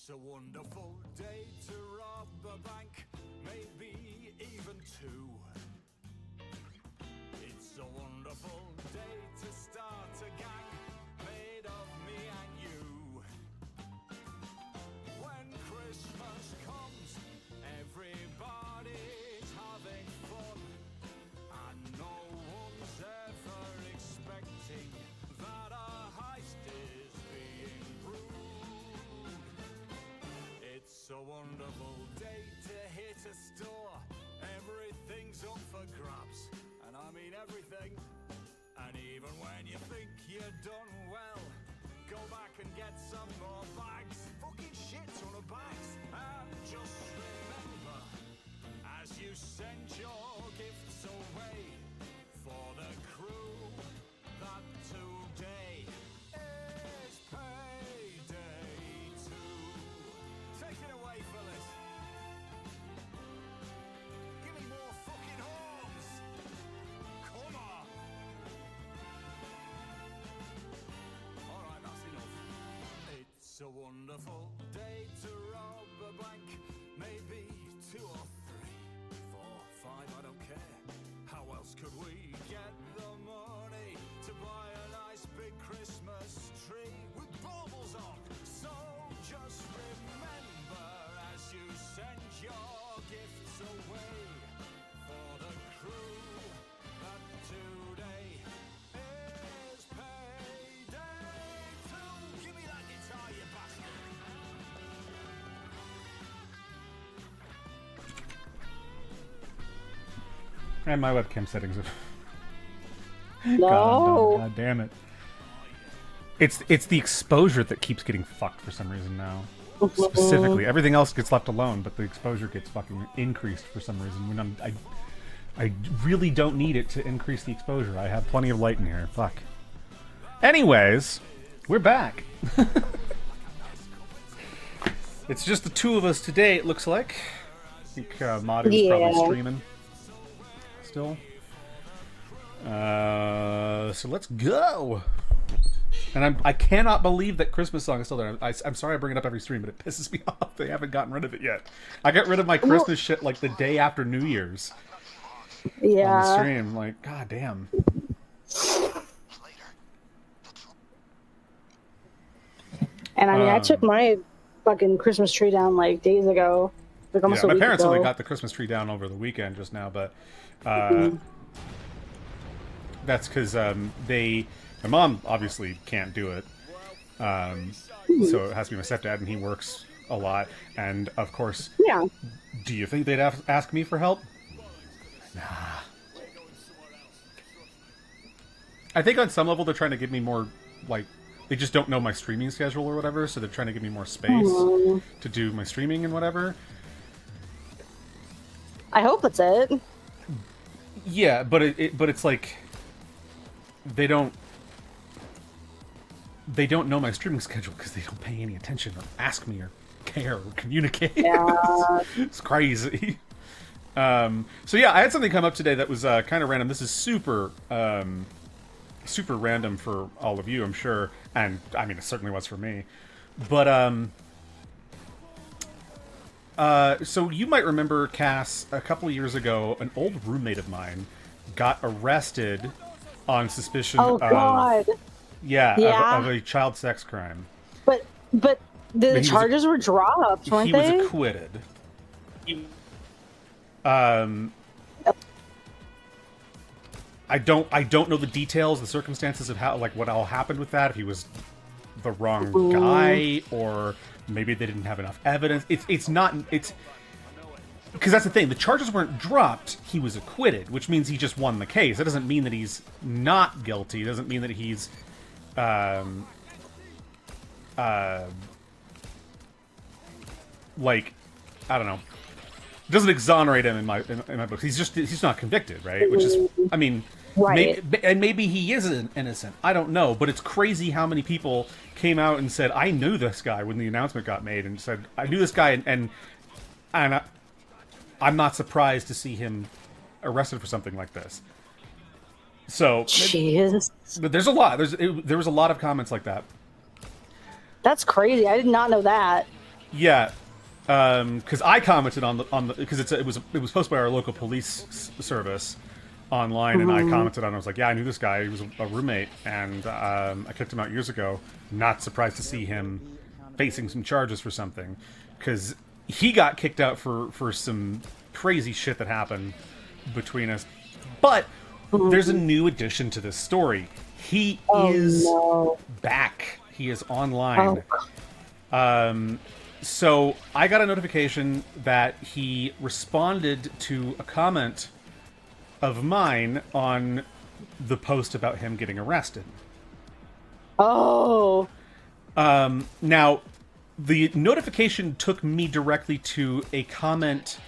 It's a wonderful day to rob a bank, maybe even two. It's a wonderful day to start a gang made of me and you. When Christmas comes, everybody's having fun, and no one's ever expecting that a heist is being brewed. It's a wonderful day to hit a store. Everything's up for grabs, and I mean everything. And even when you think you're done well, go back and get some more bags. Fucking shit ton of bags. And just remember, as you send your gifts away for the crew, that today is payday too. Take it away, fellas. Give me more fucking horns. Come on. All right, that's enough. It's a wonderful day to rob a bank. Maybe 2 or 3, 4, 5, I don't care. How else could we get the money to buy a nice big Christmas tree with baubles on? So just remember, as you send your gifts away for the crew, that today is payday too. Give me that guitar, you bastard. And my webcam settings are... No. God damn it. It's the exposure that keeps getting fucked for some reason now. Specifically, everything else gets left alone, but the exposure gets fucking increased for some reason. When I really don't need it to increase the exposure. I have plenty of light in here. Fuck. Anyways, we're back. It's just the two of us today, it looks like. I think Marty's probably streaming still. So let's go. And I cannot believe that Christmas song is still there. I'm sorry I bring it up every stream, but it pisses me off. They haven't gotten rid of it yet. I got rid of my Christmas shit like the day after New Year's. Yeah. On the stream. Like, god damn. And I mean, I took my fucking Christmas tree down like days ago. Like almost a My week parents ago. only got the Christmas tree down over the weekend just now, but that's because my mom obviously can't do it. So it has to be my stepdad, and he works a lot. And of course, Yeah. do you think they'd ask me for help? Nah. I think on some level they're trying to give me more, like, they just don't know my streaming schedule or whatever, so they're trying to give me more space to do my streaming and whatever. I hope that's it. Yeah, but it's like they don't know my streaming schedule because they don't pay any attention or ask me or care or communicate. Yeah. It's crazy. So yeah, I had something come up today that was kind of random. This is super random for all of you, I'm sure, and I mean it certainly was for me. But so you might remember, Cass, a couple of years ago, an old roommate of mine got arrested on suspicion Oh God. of a child sex crime. But the charges were dropped, weren't He they? was acquitted. I don't know the details, the circumstances of how, like, what all happened with that. If he was the wrong guy, or maybe they didn't have enough evidence. It's because that's the thing. The charges weren't dropped. He was acquitted, which means he just won the case. That doesn't mean that he's not guilty. It doesn't mean that he's like, I don't know. It doesn't exonerate him in my books. He's not convicted, right? Which is, I mean, Right. maybe he is innocent. I don't know, but it's crazy how many people came out and said, "I knew this guy" when the announcement got made, and said, "I knew this guy," and I'm not surprised to see him arrested for something like this. So, Jeez. but there's a lot. There was a lot of comments like that. That's crazy. I did not know that. Yeah, because I commented on the because it was posted by our local police service online, and I commented on it. I was like, yeah, I knew this guy. He was a roommate, and I kicked him out years ago. Not surprised to see him facing some charges for something, because he got kicked out for some crazy shit that happened between us. But there's a new addition to this story. He is back. He is online. So I got a notification that he responded to a comment of mine on the post about him getting arrested. Oh. Now, the notification took me directly to a comment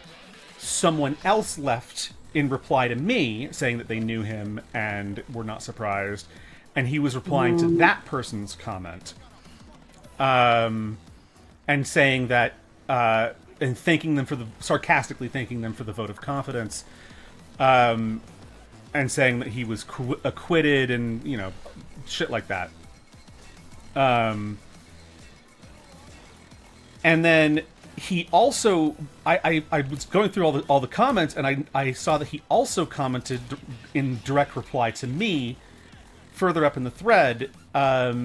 someone else left in reply to me, saying that they knew him and were not surprised. And he was replying to that person's comment. And saying that, and thanking them sarcastically thanking them for the vote of confidence. And saying that he was acquitted and, shit like that. And then he also, I was going through all the comments, and I saw that he also commented in direct reply to me further up in the thread. But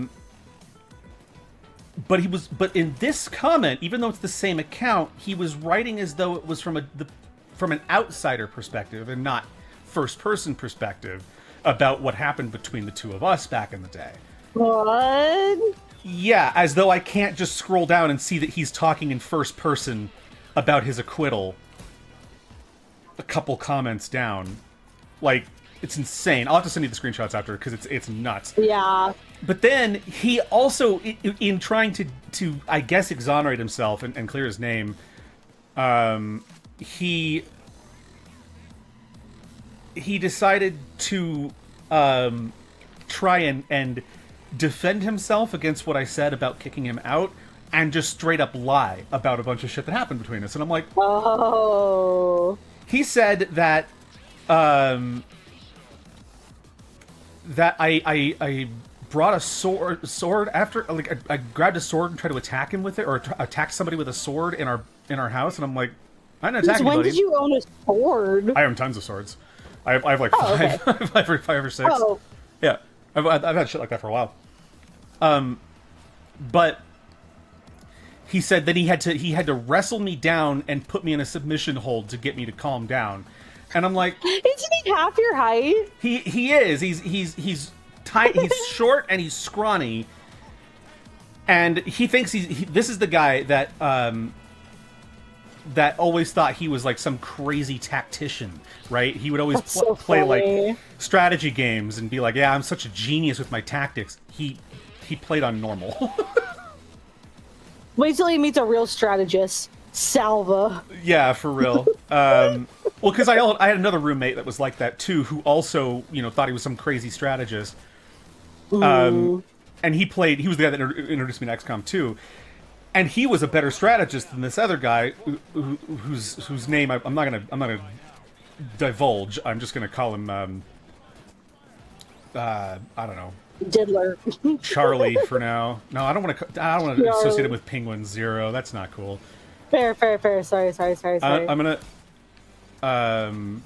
in this comment, even though it's the same account, he was writing as though it was from an outsider perspective and not first person perspective about what happened between the two of us back in the day. What? Yeah, as though I can't just scroll down and see that he's talking in first person about his acquittal a couple comments down. Like, it's insane. I'll have to send you the screenshots after, because it's nuts. Yeah. But then he also, in trying to I guess, exonerate himself and clear his name, he decided to try and defend himself against what I said about kicking him out, and just straight up lie about a bunch of shit that happened between us. And I'm like, oh. He said that that I brought a sword after, like, I grabbed a sword and tried to attack him with it, or attack somebody with a sword in our house, and I'm like, I didn't attack anybody. When did you own a sword? I own tons of swords. I have like five, okay. five or six. Oh. Yeah, I've had shit like that for a while. But he said that he had to wrestle me down and put me in a submission hold to get me to calm down, and I'm like, isn't he half your height? He is. He's tight. He's short and he's scrawny, and he thinks this is the guy that that always thought he was like some crazy tactician, right? He would always play like strategy games and be like, yeah, I'm such a genius with my tactics. He played on normal. Wait till he meets a real strategist. Salva. Yeah, for real. Well, because I had another roommate that was like that too, who also, thought he was some crazy strategist. And he was the guy that introduced me to XCOM 2. And he was a better strategist than this other guy, whose name I'm not gonna divulge. I'm just gonna call him I don't know, Diddler. Charlie for now. No, I don't want to associate him with Penguin Zero. That's not cool. Fair. Sorry. I'm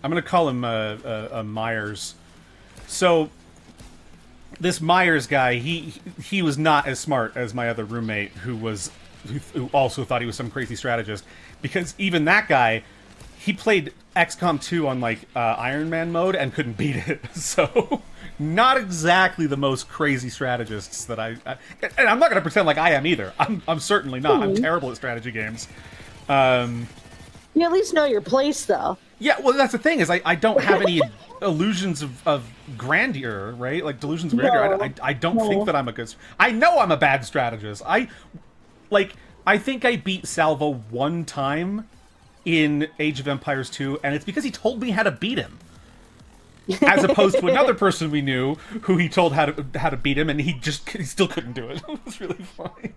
gonna call him Myers. So this Myers guy, he was not as smart as my other roommate, who also thought he was some crazy strategist, because even that guy, he played XCOM 2 on like Iron Man mode and couldn't beat it. So not exactly the most crazy strategists that and I'm not going to pretend like I am either. I'm certainly not. I'm terrible at strategy games. You at least know your place, though. Yeah, well, that's the thing, is I don't have any illusions of grandeur, right? Like delusions of grandeur. I don't think that I'm a good... I know I'm a bad strategist. I think I beat Salvo one time in Age of Empires 2, and it's because he told me how to beat him. As opposed to another person we knew who he told how to beat him, and he still couldn't do it. It was really funny.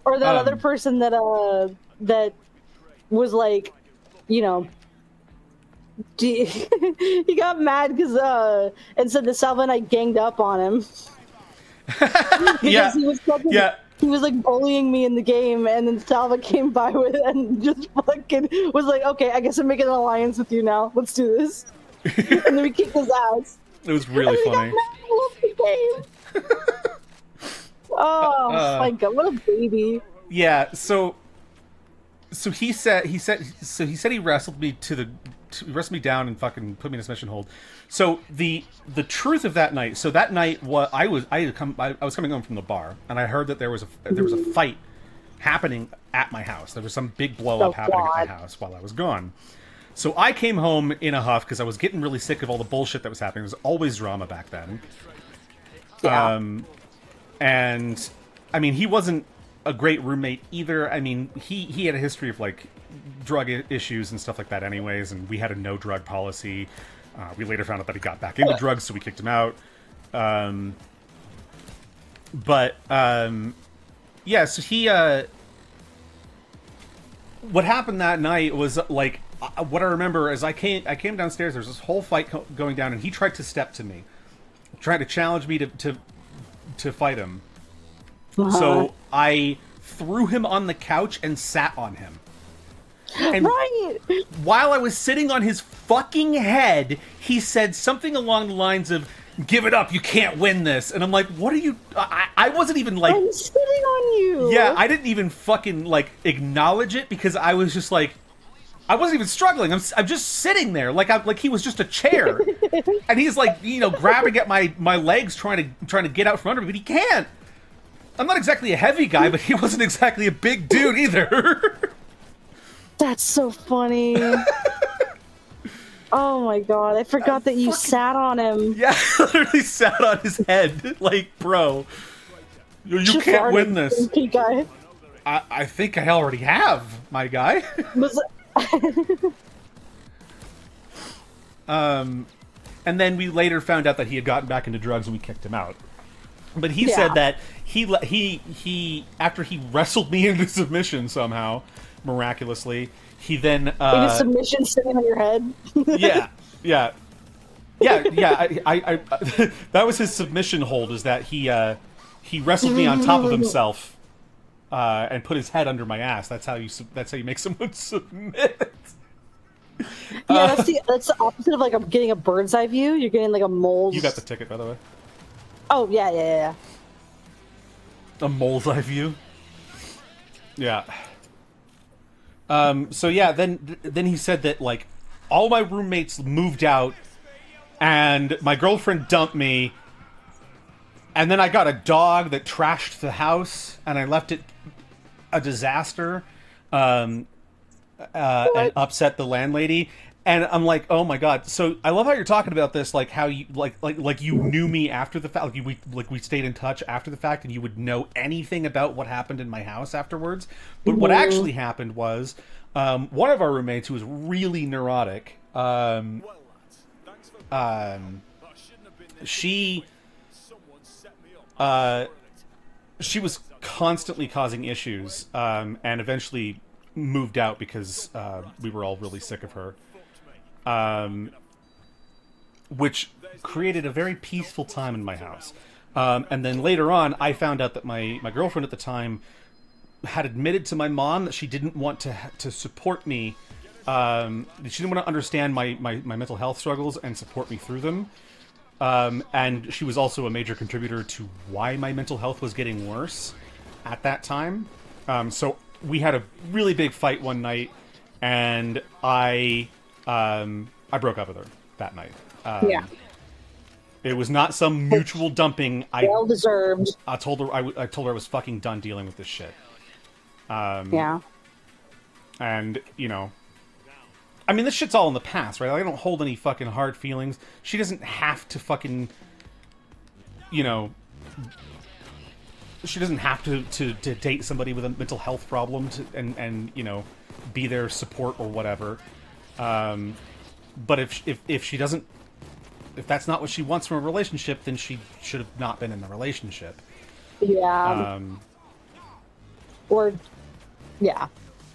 Or that other person that was like, he got mad because and said that Salva and I ganged up on him. Yeah, he was he was like bullying me in the game, and then Salva came by with it and just fucking was like, "Okay, I guess I'm making an alliance with you now. Let's do this." And then we kicked his ass. It was really funny. The game. Oh my god, what a baby! Yeah, so he said he wrestled me wrestled me down and fucking put me in a submission hold. So the truth of that night. So that night, I was coming home from the bar, and I heard that there was a fight happening at my house. There was some big blow up happening at my house while I was gone. So I came home in a huff because I was getting really sick of all the bullshit that was happening. There was always drama back then. Yeah. And I mean, he wasn't a great roommate either. I mean, he had a history of like drug issues and stuff like that anyways, and we had a no drug policy. We later found out that he got back into drugs, so we kicked him out. Yeah, so he what happened that night was like what I remember is I came downstairs, there's this whole fight going down, and he tried to step to me, trying to challenge me to fight him. So I threw him on the couch and sat on him. And while I was sitting on his fucking head, he said something along the lines of, "Give it up, you can't win this." And I'm like, what are you... I wasn't even like... I'm sitting on you! Yeah, I didn't even fucking like acknowledge it because I was just like... I wasn't even struggling. I'm just sitting there like he was just a chair. And he's like, you know, grabbing at my legs trying to get out from under me, but he can't. I'm not exactly a heavy guy, but he wasn't exactly a big dude either. That's so funny. Oh my god, I forgot that you sat on him. Yeah, I literally sat on his head. Like, bro, you can't win this. Guy. I think I already have, my guy. And then we later found out that he had gotten back into drugs and we kicked him out. But he said that he after he wrestled me into submission somehow, miraculously, he then in a submission sitting on your head. yeah. I that was his submission hold. Is that he wrestled me on top of himself and put his head under my ass. That's how you make someone submit. Yeah, that's the opposite of like getting a bird's eye view. You're getting like a mole's. You got the ticket, by the way. Oh yeah. A mole's eye view. Yeah. So yeah, then he said that like all my roommates moved out, and my girlfriend dumped me, and then I got a dog that trashed the house, and I left it a disaster, and upset the landlady. And I'm like, oh my god. So I love how you're talking about this, like how you like you knew me after the fact, we stayed in touch after the fact, and you would know anything about what happened in my house afterwards. But what actually happened was, one of our roommates, who was really neurotic, she was constantly causing issues, and eventually moved out because we were all really sick of her. Which created a very peaceful time in my house. And then later on, I found out that my girlfriend at the time had admitted to my mom that she didn't want to support me. She didn't want to understand my mental health struggles and support me through them. And she was also a major contributor to why my mental health was getting worse at that time. So we had a really big fight one night, and I broke up with her that night. Yeah. It was not some mutual dumping. Well deserved. I told her I was fucking done dealing with this shit. Yeah. And, you know, I mean, this shit's all in the past, right? Like, I don't hold any fucking hard feelings. She doesn't have to fucking, you know, she doesn't have to date somebody with a mental health problem and you know, be their support or whatever. But if she doesn't, if that's not what she wants from a relationship, then she should have not been in the relationship. Yeah. Or, yeah.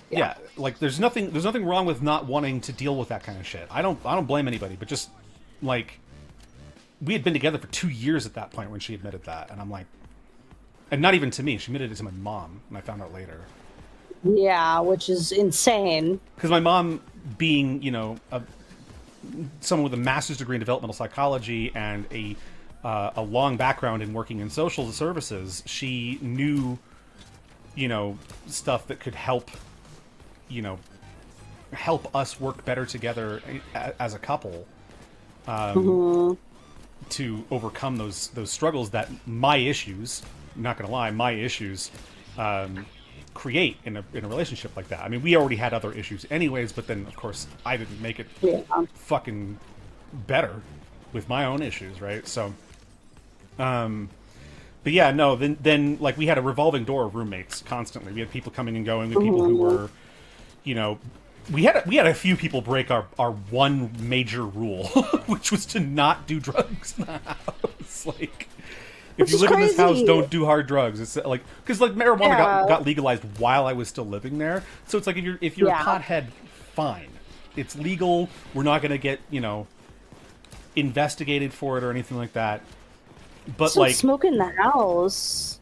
Yeah, like there's nothing wrong with not wanting to deal with that kind of shit. I don't blame anybody, but just like we had been together for 2 years at that point when she admitted that, and I'm like, And not even to me. She admitted it to my mom, and I found out later. Yeah, which is insane. Because my mom, being, you know, someone with a master's degree in developmental psychology and a long background in working in social services, she knew, you know, stuff that could help, you know, help us work better together as a couple, to overcome those struggles that my issues, not gonna lie, my issues create in a relationship like that. I mean, we already had other issues anyways, but then of course I didn't make it fucking better with my own issues, right? So but yeah, no, then like we had a revolving door of roommates constantly. We had people coming and going. We had people who were, you know, we had a few people break our one major rule, which was to not do drugs in the house. Like, if you live in this house, don't do hard drugs. It's like, because like marijuana got legalized while I was still living there. So it's like if you're a pothead, fine, it's legal. We're not gonna get, you know, investigated for it or anything like that. But so like smoke in the house.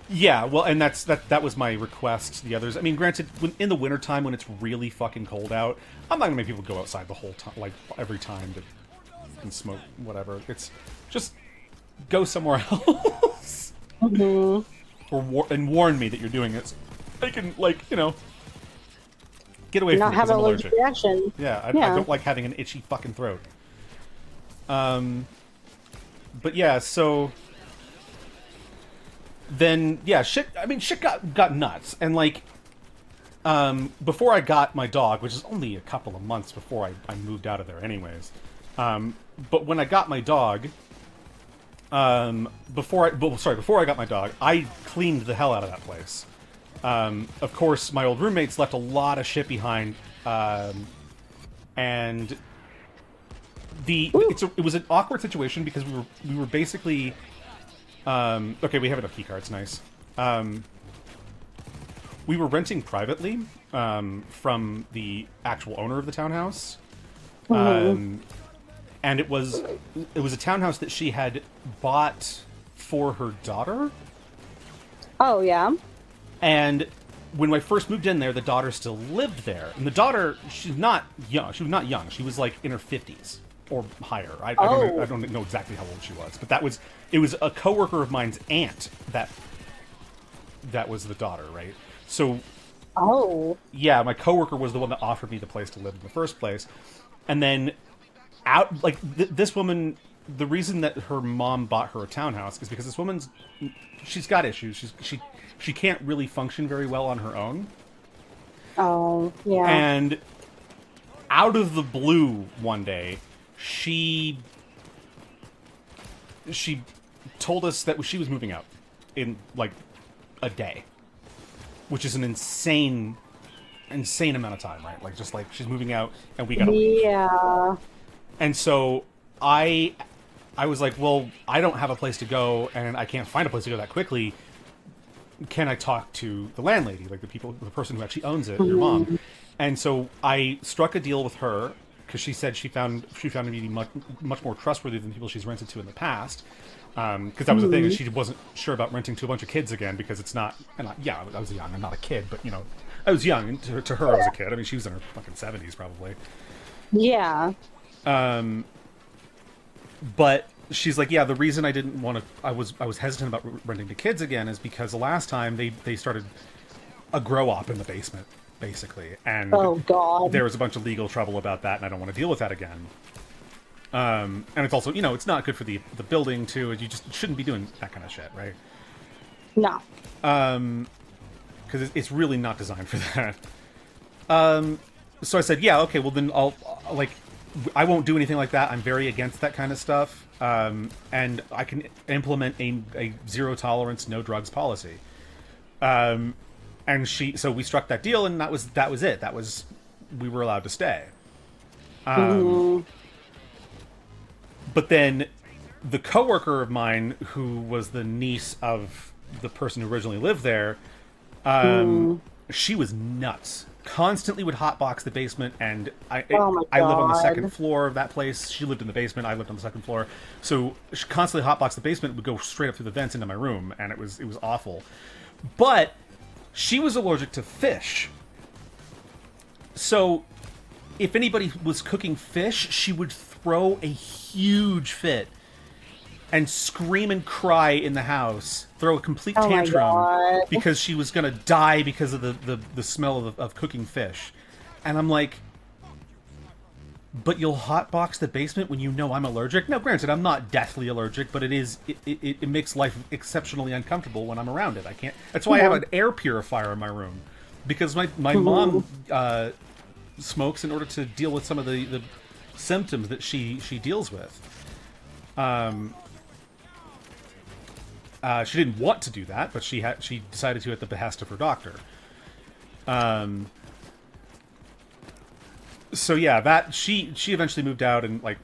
Yeah, well, and that was my request to the others. I mean, granted, in the wintertime when it's really fucking cold out, I'm not gonna make people go outside the whole time, like every time and smoke whatever. It's just go somewhere else, or warn me that you're doing it. I can, like, you know, get away from me because I'm allergic. Reaction. Yeah, I don't like having an itchy fucking throat. But yeah, so then shit got nuts. And like before I got my dog, which is only a couple of months before I moved out of there anyways. But when I got my dog, before I got my dog, I cleaned the hell out of that place. Of course, my old roommates left a lot of shit behind, and it was an awkward situation because we were basically okay, we have enough key cards, nice. We were renting privately from the actual owner of the townhouse, and it was a townhouse that she had bought for her daughter. Oh yeah. And when I first moved in there, the daughter still lived there, and the daughter, she's not young. She was not young. She was like in her 50s. Or higher. I don't know exactly how old she was, but it was a coworker of mine's aunt that was the daughter, right? So, yeah, my coworker was the one that offered me the place to live in the first place, and then this woman, the reason that her mom bought her a townhouse is because this woman's, she's got issues. She can't really function very well on her own. Oh, yeah. And out of the blue one day, she told us that she was moving out in like a day, which is an insane amount of time, right? Like, just like she's moving out and we gotta leave. Yeah. And so I was like, well, I don't have a place to go and I can't find a place to go that quickly. Can I talk to the landlady, like the person who actually owns it, your mom? And so I struck a deal with her, because she said she found me to be much more trustworthy than people she's rented to in the past. Because that was the thing, is she wasn't sure about renting to a bunch of kids again, because it's not. And I was young. I'm not a kid, but you know, I was young. And to her, I was a kid. I mean, she was in her fucking 70s probably. Yeah. But she's like, yeah, the reason I didn't want to, I was hesitant about renting to kids again is because the last time they started a grow op in the basement, basically, and oh god, there was a bunch of legal trouble about that, and I don't want to deal with that again. And it's also, you know, it's not good for the building too. You just shouldn't be doing that kind of shit, right? No. Because it's really not designed for that. So I said, yeah, okay, well then I won't do anything like that. I'm very against that kind of stuff. And I can implement a zero tolerance, no drugs policy. And so we struck that deal, and that was it. We were allowed to stay. But then the coworker of mine, who was the niece of the person who originally lived there, she was nuts. constantly would hotbox the basement, and Oh my I live on the God. second floor of that place. She lived in the basement. I lived on the second floor. So she constantly hotboxed the basement, would go straight up through the vents into my room, and it was awful. But she was allergic to fish. So if anybody was cooking fish, she would throw a huge fit and scream and cry in the house, throw a complete Oh my tantrum God. because she was gonna die because of the smell of cooking fish. And I'm like, but you'll hotbox the basement when you know I'm allergic? Now, granted, I'm not deathly allergic, but it makes life exceptionally uncomfortable when I'm around it. I can't. That's why I have an air purifier in my room, because my mom smokes in order to deal with some of the symptoms that she deals with. She didn't want to do that, but she decided to at the behest of her doctor. So yeah, that she eventually moved out, and like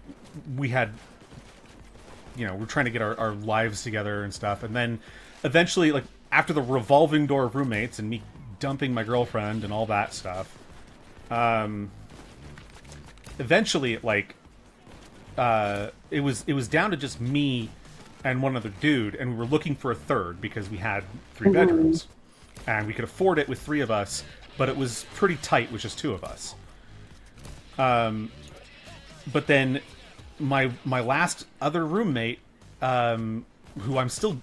we had, we're trying to get our lives together and stuff, and then eventually, like after the revolving door of roommates and me dumping my girlfriend and all that stuff, eventually like it was down to just me and one other dude, and we were looking for a third because we had 3 bedrooms, and we could afford it with 3 of us, but it was pretty tight with just 2 of us. But then my last other roommate, who I'm still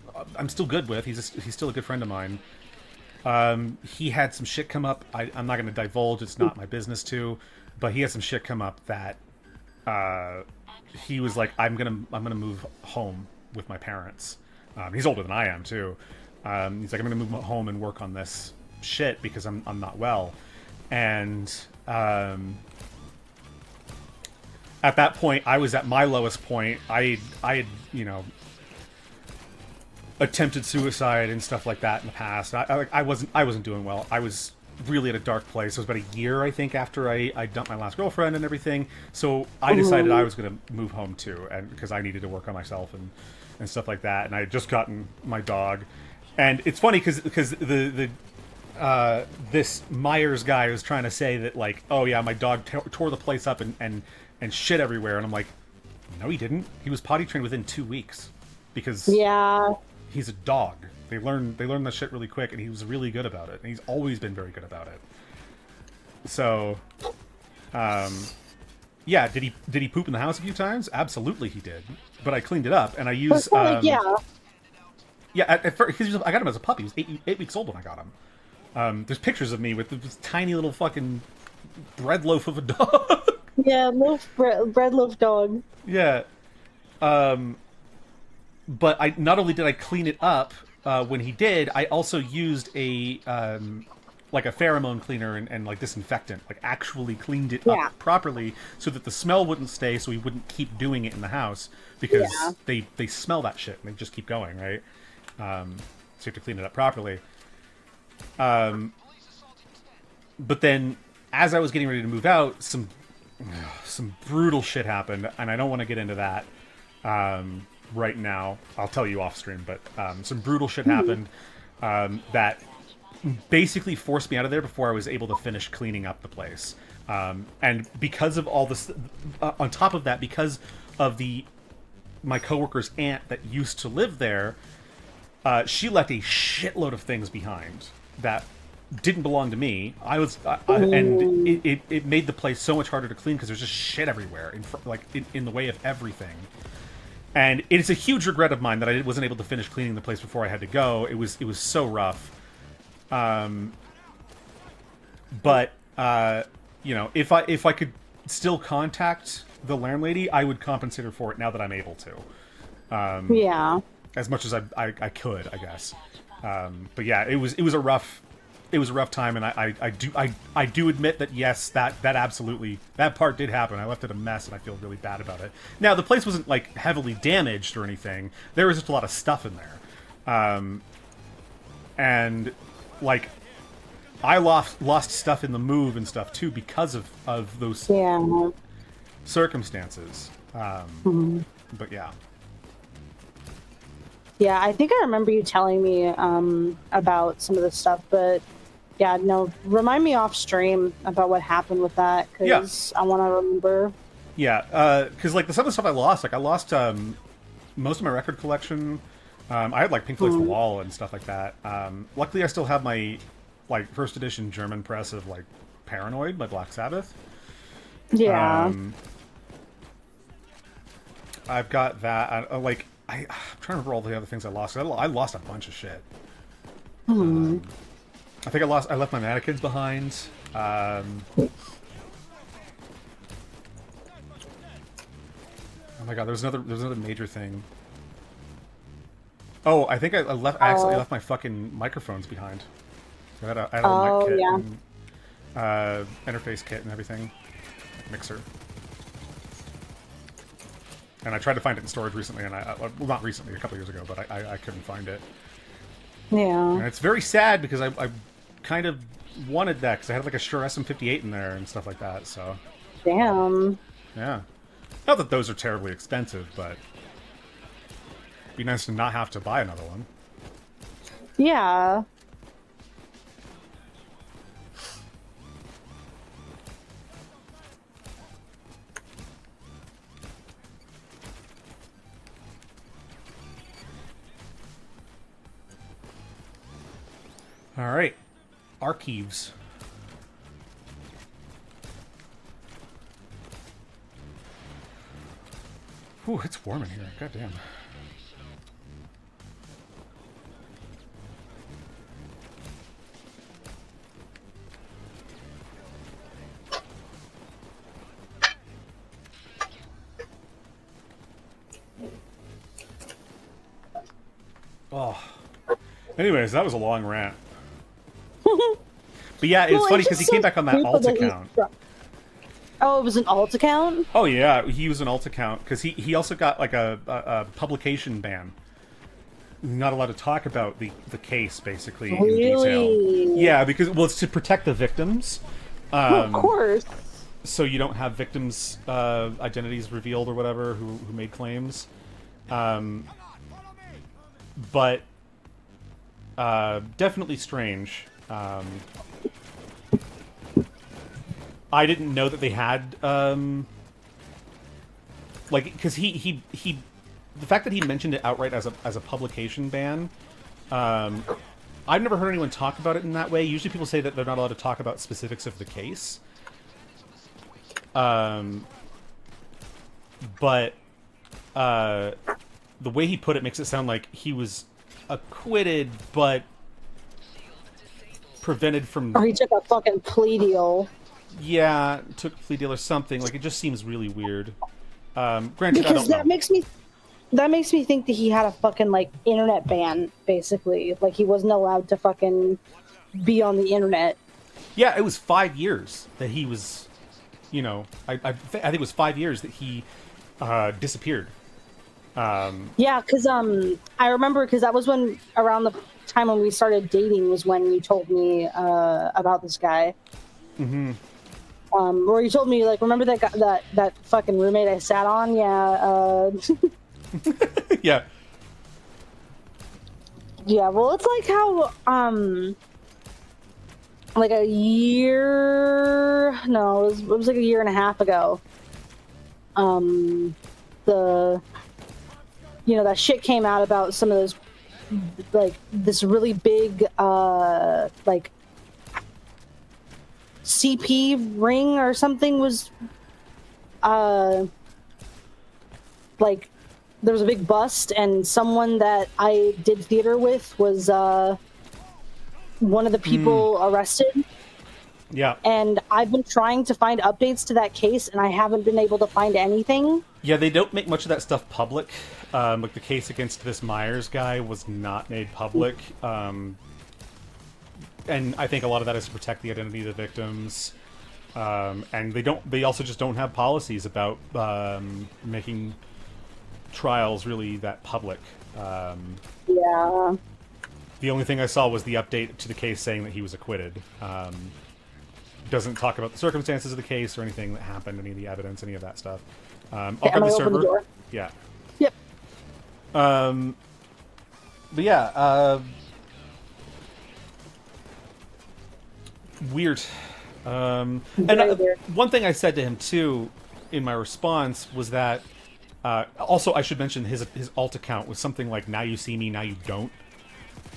good with, he's still a good friend of mine. He had some shit come up. I'm not going to divulge; it's not my business to. But he had some shit come up that he was like, I'm gonna move home with my parents. He's older than I am too. He's like, I'm gonna move home and work on this shit because I'm not well. And at that point, I was at my lowest point. I had attempted suicide and stuff like that in the past. I wasn't doing well. I was really at a dark place. It was about a year, I think, after I dumped my last girlfriend and everything. So I decided I was going to move home too, and because I needed to work on myself and stuff like that. And I had just gotten my dog, and it's funny because this Myers guy was trying to say that, like, oh yeah, my dog tore the place up and shit everywhere, and I'm like, no, he didn't. He was potty trained within 2 weeks because he's a dog. They learn that shit really quick, and he was really good about it. And he's always been very good about it. So, yeah, did he poop in the house a few times? Absolutely, he did. But I cleaned it up, and I used yeah. At first, I got him as a puppy. He was 8 weeks old when I got him. There's pictures of me with this tiny little fucking bread loaf of a dog. Yeah, bread loaf dog. Yeah. But I not only did I clean it up when he did, I also used a like a pheromone cleaner and like disinfectant, like actually cleaned it up properly so that the smell wouldn't stay, so he wouldn't keep doing it in the house because they smell that shit and they just keep going, right? So you have to clean it up properly. But then as I was getting ready to move out, some brutal shit happened, and I don't want to get into that right now. I'll tell you off stream, but some brutal shit happened that basically forced me out of there before I was able to finish cleaning up the place. And because of all this, on top of that, because of my coworker's aunt that used to live there, she left a shitload of things behind that didn't belong to me. And it made the place so much harder to clean because there's just shit everywhere, in the way of everything. And it's a huge regret of mine that I wasn't able to finish cleaning the place before I had to go. It was so rough. But if I could still contact the landlady, I would compensate her for it now that I'm able to. As much as I could, I guess. But yeah, it was a rough time, and I do admit that yes, that absolutely, that part did happen. I left it a mess, and I feel really bad about it. Now the place wasn't like heavily damaged or anything. There was just a lot of stuff in there, and like I lost stuff in the move and stuff too because of those circumstances. But yeah. Yeah, I think I remember you telling me about some of this stuff, but Yeah, no. Remind me off stream about what happened with that, because I want to remember. Yeah, because like some of the stuff I lost, like I lost most of my record collection. I had like Pink Floyd's The Wall and stuff like that. Luckily, I still have my like first edition German press of like Paranoid by Black Sabbath. Yeah. I've got that. I'm trying to remember all the other things I lost. I lost a bunch of shit. I think I left my mannequins behind. Oh my god, there's another major thing. Oh, I think I accidentally left my fucking microphones behind. I had a mic kit and interface kit and everything. Mixer. And I tried to find it in storage recently, and well, not recently, a couple years ago, but I couldn't find it. Yeah. And it's very sad because I kind of wanted that because I had like a Shure SM58 in there and stuff like that. So. Damn. Yeah. Not that those are terribly expensive, but it'd be nice to not have to buy another one. Yeah. All right. Archives. Ooh, it's warm in here. God damn. Oh. Anyways, that was a long rant. But yeah, it's funny because he came back on that alt account. Oh, it was an alt account? Oh yeah, he was an alt account because he also got like a publication ban. Not allowed to talk about the case basically in detail. Yeah, because well, it's to protect the victims. Of course. So you don't have victims' identities revealed or whatever who made claims. But definitely strange. I didn't know that they had like because he the fact that he mentioned it outright as a publication ban. I've never heard anyone talk about it in that way. Usually people say that they're not allowed to talk about specifics of the case. But the way he put it makes it sound like he was acquitted, but prevented from... Or he took a fucking plea deal. Yeah, took a plea deal or something. Like, it just seems really weird. Granted, because I don't know. That makes me think that he had a fucking, like, internet ban, basically. Like, he wasn't allowed to fucking be on the internet. Yeah, it was 5 years that he was, you know... I think it was 5 years that he disappeared. Yeah, because I remember, because that was when, around the time when we started dating was when you told me about this guy. Mm-hmm. Or you told me, like, remember that guy, that fucking roommate I sat on? Yeah. Yeah. Yeah, well, it's like how, like a year... No, it was like a year and a half ago. You know, that shit came out about some of those, like, this really big, like, CP ring or something was, like, there was a big bust, and someone that I did theater with was, one of the people arrested. Yeah. And I've been trying to find updates to that case, and I haven't been able to find anything. Yeah, they don't make much of that stuff public. Like the case against this Myers guy was not made public. And I think a lot of that is to protect the identity of the victims. And they also just don't have policies about making trials really that public. Yeah. The only thing I saw was the update to the case saying that he was acquitted. Doesn't talk about the circumstances of the case or anything that happened, any of the evidence, any of that stuff. I'll grab the server. The door? Yeah. Yep. But yeah, Weird. And Very weird. one thing I said to him too, in my response, was that also I should mention his alt account was something like "Now you see me, now you don't."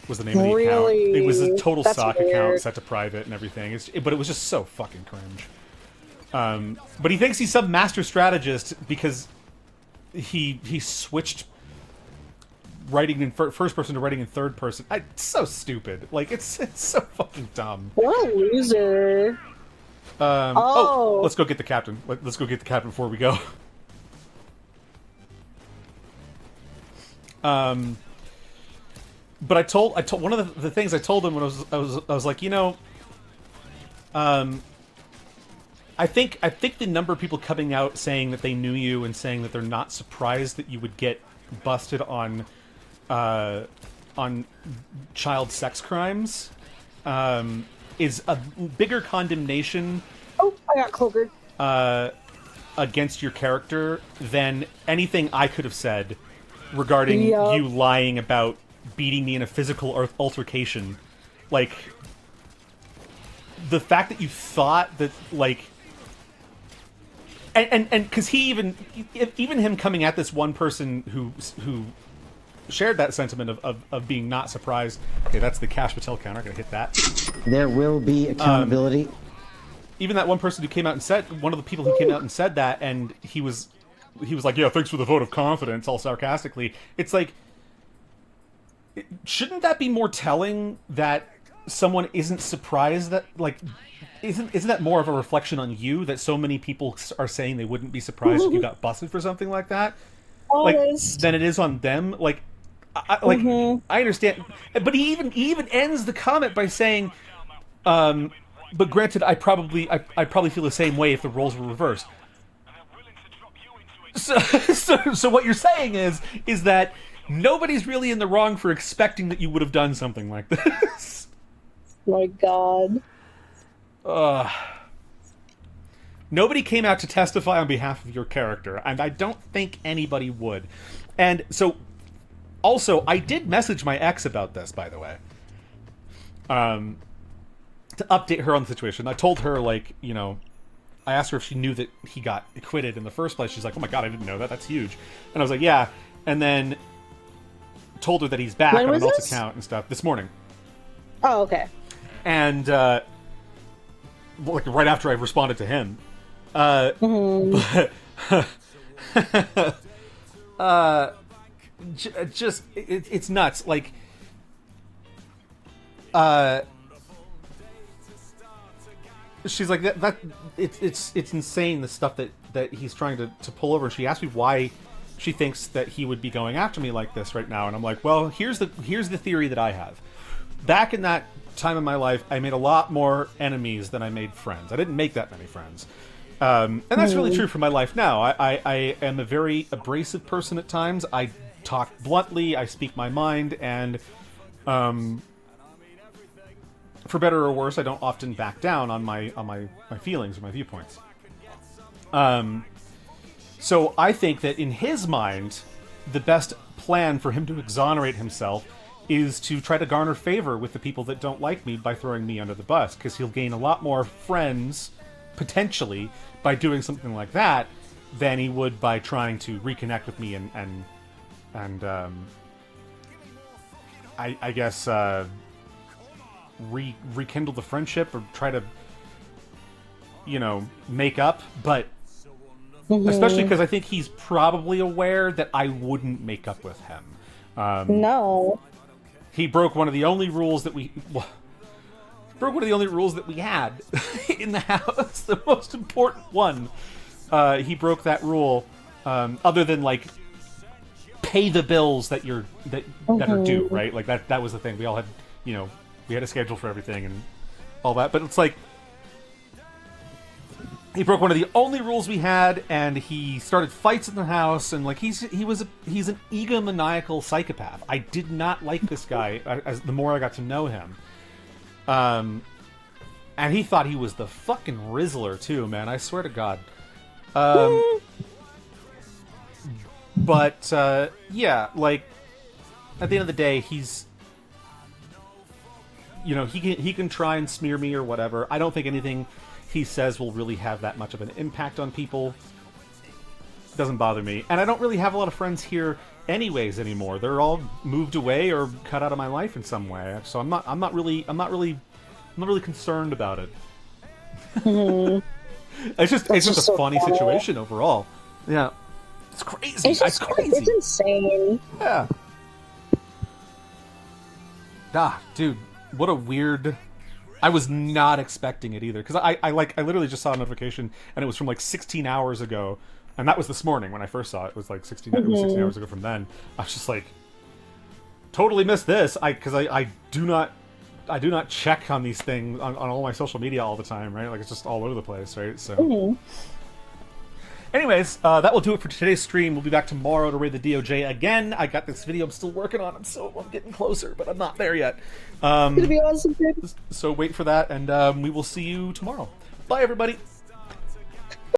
Was the name of the account. Really? It was a total That's stock weird. account set to private and everything. But it was just so fucking cringe. But he thinks he's some master strategist because he switched writing in first person to writing in third person. It's so stupid. Like it's so fucking dumb. What a loser. Oh. Let's go get the captain. Let's go get the captain before we go. But I told one of the things I told him when I was like, you know, I think the number of people coming out saying that they knew you and saying that they're not surprised that you would get busted on child sex crimes is a bigger condemnation. Oh, I got cloakered. Against your character than anything I could have said regarding you lying about beating me in a physical altercation. Like, the fact that you thought that, like, and because he even him coming at this one person who shared that sentiment of being not surprised. Okay, that's the Cash Patel counter. I'm gonna hit that. There will be accountability. Even that one person who came out and said, one of the people who came out and said that, and he was like, yeah, thanks for the vote of confidence, all sarcastically. It's like, shouldn't that be more telling that someone isn't surprised that, like, isn't that more of a reflection on you that so many people are saying they wouldn't be surprised if you got busted for something like that? Honest. Like, than it is on them? Like, I understand, but he even ends the comment by saying, but granted, I probably feel the same way if the roles were reversed. So what you're saying is that nobody's really in the wrong for expecting that you would have done something like this. My God. Nobody came out to testify on behalf of your character, and I don't think anybody would. And so, also, I did message my ex about this, by the way. To update her on the situation. I told her, like, you know, I asked her if she knew that he got acquitted in the first place. She's like, oh my God, I didn't know that. That's huge. And I was like, yeah. And then told her that he's back on an alt account and stuff this morning. Oh, okay. And, like, right after I responded to him. But, just, it's nuts. Like, she's like, it's insane, the stuff that he's trying to pull over. And she asked me why she thinks that he would be going after me like this right now. And I'm like, well, here's the theory that I have. Back in that time in my life, I made a lot more enemies than I made friends. I didn't make that many friends. And that's really true for my life now. I am a very abrasive person at times. I talk bluntly, I speak my mind, and for better or worse, I don't often back down on my feelings or my viewpoints. So I think that in his mind, the best plan for him to exonerate himself is to try to garner favor with the people that don't like me by throwing me under the bus, because he'll gain a lot more friends, potentially, by doing something like that than he would by trying to reconnect with me and I guess rekindle the friendship or try to, you know, make up. But especially because I think he's probably aware that I wouldn't make up with him. No. He broke one of the only rules that we had in the house, the most important one. He broke that rule, other than, like, pay the bills that are due, right? Like, that was the thing. We all had, you know, we had a schedule for everything and all that. But it's like, he broke one of the only rules we had, and he started fights in the house, and, like, he's an egomaniacal psychopath. I did not like this guy as the more I got to know him. And he thought he was the fucking Rizzler too, man. I swear to God. But yeah, like, at the end of the day, you know, he can try and smear me or whatever. I don't think anything he says will really have that much of an impact on people. Doesn't bother me, and I don't really have a lot of friends here anyways anymore. They're all moved away or cut out of my life in some way. So I'm not really concerned about it. It's just a so funny funny. situation overall. Yeah, it's crazy. It's crazy. It's insane. Yeah. Dude, what a weird. I was not expecting it either, because I literally just saw a notification and it was from like 16 hours ago, and that was this morning when I first saw it. It was like 16. It was 16 hours ago from then. I was just like, totally missed this. Because I do not check on these things on all my social media all the time, right? Like, it's just all over the place, right? So. Anyways, that will do it for today's stream. We'll be back tomorrow to raid the DOJ again. I got this video I'm still working on, so I'm getting closer, but I'm not there yet. It's gonna be awesome, dude. So wait for that, and we will see you tomorrow. Bye, everybody.